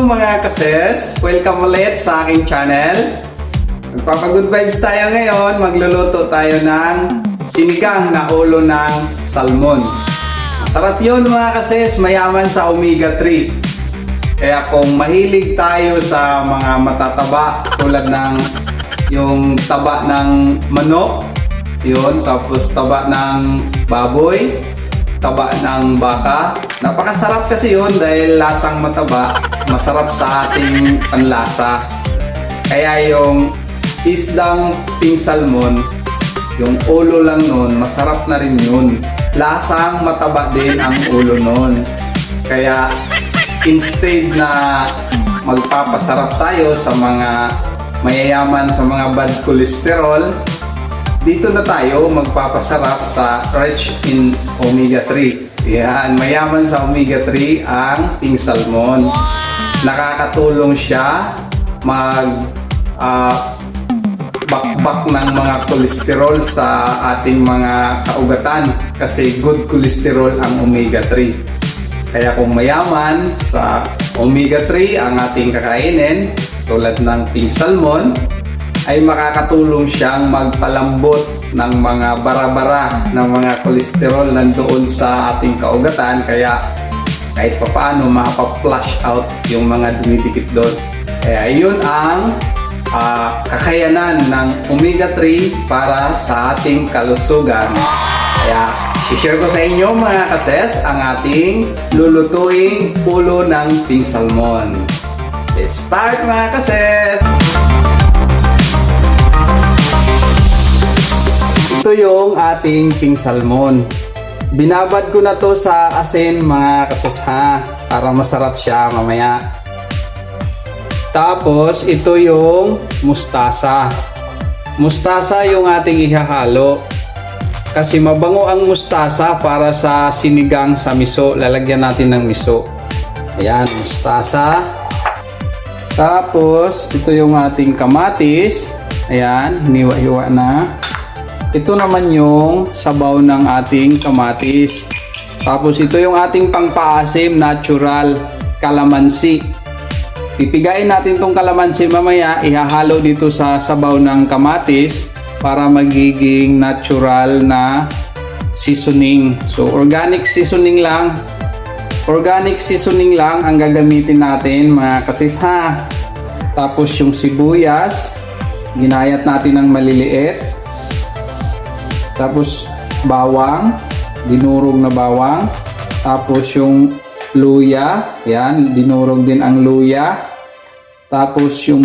mga kases! Welcome ulit sa aking channel. Magpapa-good vibes tayo ngayon. Magluluto tayo ng sinigang na ulo ng salmon. Masarap yun mga kases, mayaman sa omega 3. Kaya kung mahilig tayo sa mga matataba tulad ng yung taba ng manok, yun, tapos taba ng baboy, taba ng baka. Napakasarap kasi yun dahil lasang mataba, masarap sa ating panlasa. Kaya yung isdang pink salmon, yung ulo lang nun, masarap na rin yun. Lasang mataba din ang ulo nun. Kaya instead na magpapasarap tayo sa mga mayayaman sa mga bad cholesterol, dito na tayo magpapasarap sa rich in omega 3. Yan, mayaman sa omega 3 ang pink salmon. Nakakatulong siya bakbak ng mga kolesterol sa ating mga kaugatan kasi good cholesterol ang omega 3. Kaya kung mayaman sa omega 3 ang ating kakainin tulad ng pink salmon, ay makakatulong siyang magpalambot ng mga bara-bara ng mga kolesterol nandoon sa ating kaugatan. Kaya kahit papaano mapa-flush out yung mga dumidikit doon. Kaya yun ang kakayanan ng omega 3 para sa ating kalusugan. Kaya i-share ko sa inyo mga kases ang ating lulutuing ulo ng pink salmon. Let's start mga kases! Ito yung ating pink salmon. Binabad ko na to sa asin mga kasasha para masarap siya mamaya. Tapos ito yung mustasa. Mustasa yung ating ihahalo. Kasi mabango ang mustasa para sa sinigang sa miso. Lalagyan natin ng miso. Ayan, mustasa. Tapos ito yung ating kamatis. Ayan, hiniwa-hiwa na. Ito naman yung sabaw ng ating kamatis. Tapos ito yung ating pangpaasim, natural kalamansi. Pipigain natin tong kalamansi mamaya, ihahalo dito sa sabaw ng kamatis para magiging natural na seasoning. So organic seasoning lang. Organic seasoning lang ang gagamitin natin mga kasis ha. Tapos yung sibuyas, ginayat natin ng maliliit. Tapos bawang, dinurog na bawang. Tapos yung luya, yan, dinurog din ang luya. Tapos yung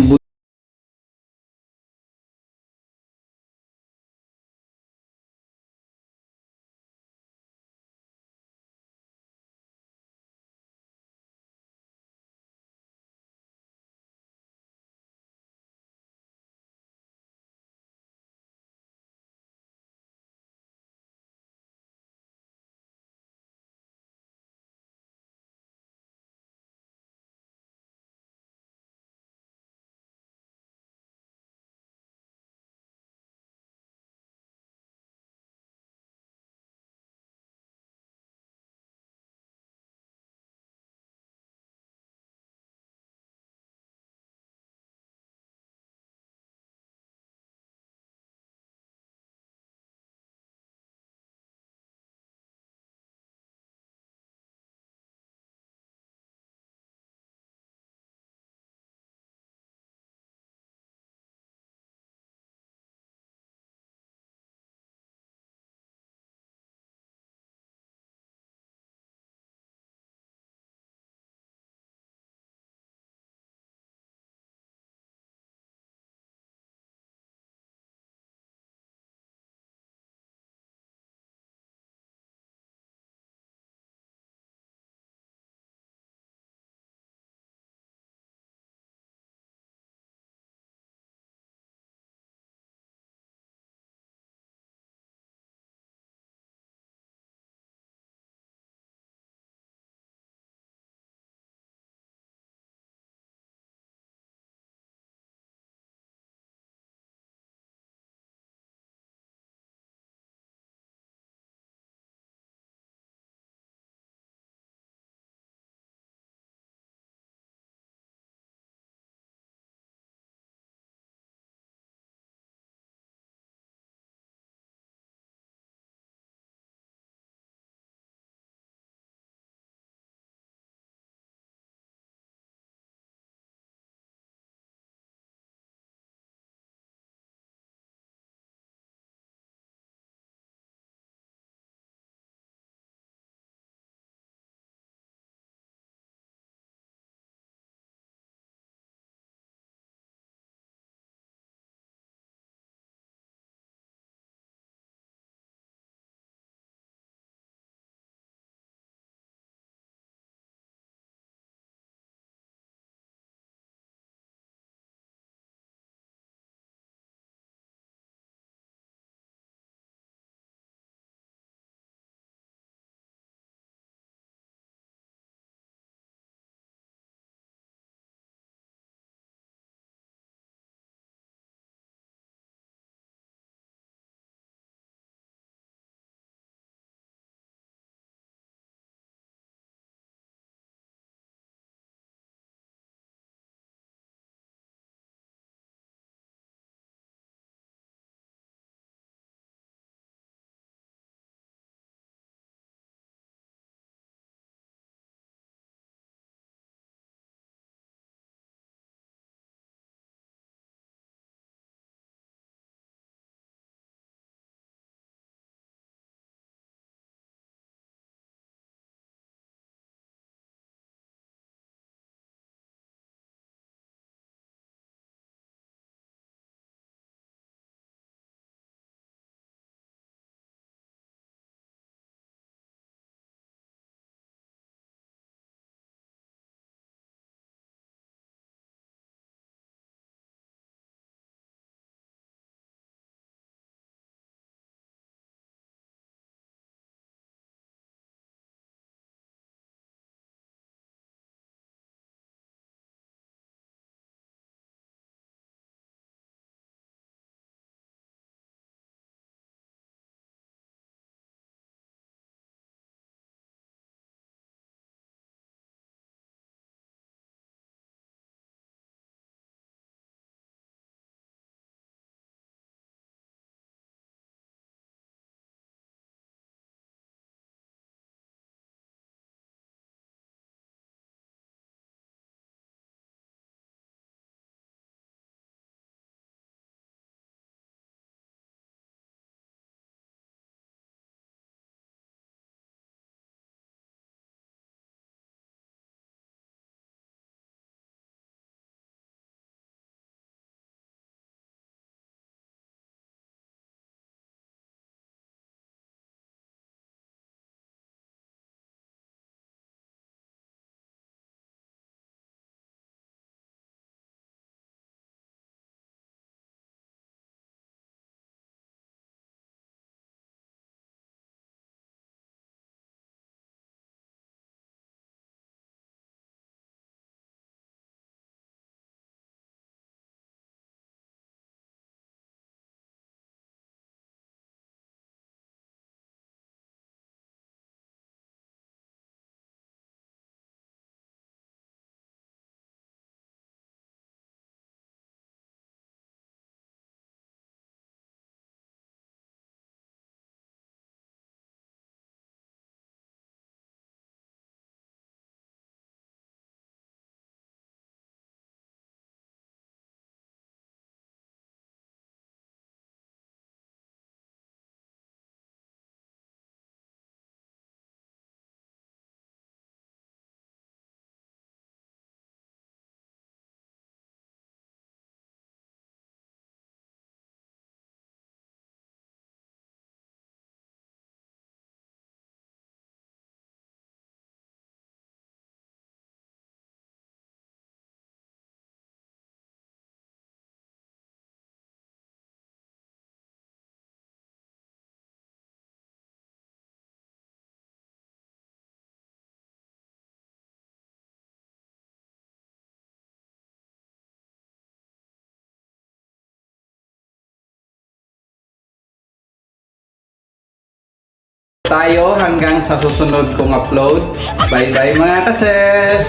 tayo hanggang sa susunod kong upload. Bye-bye mga kases!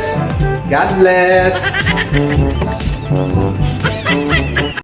God bless!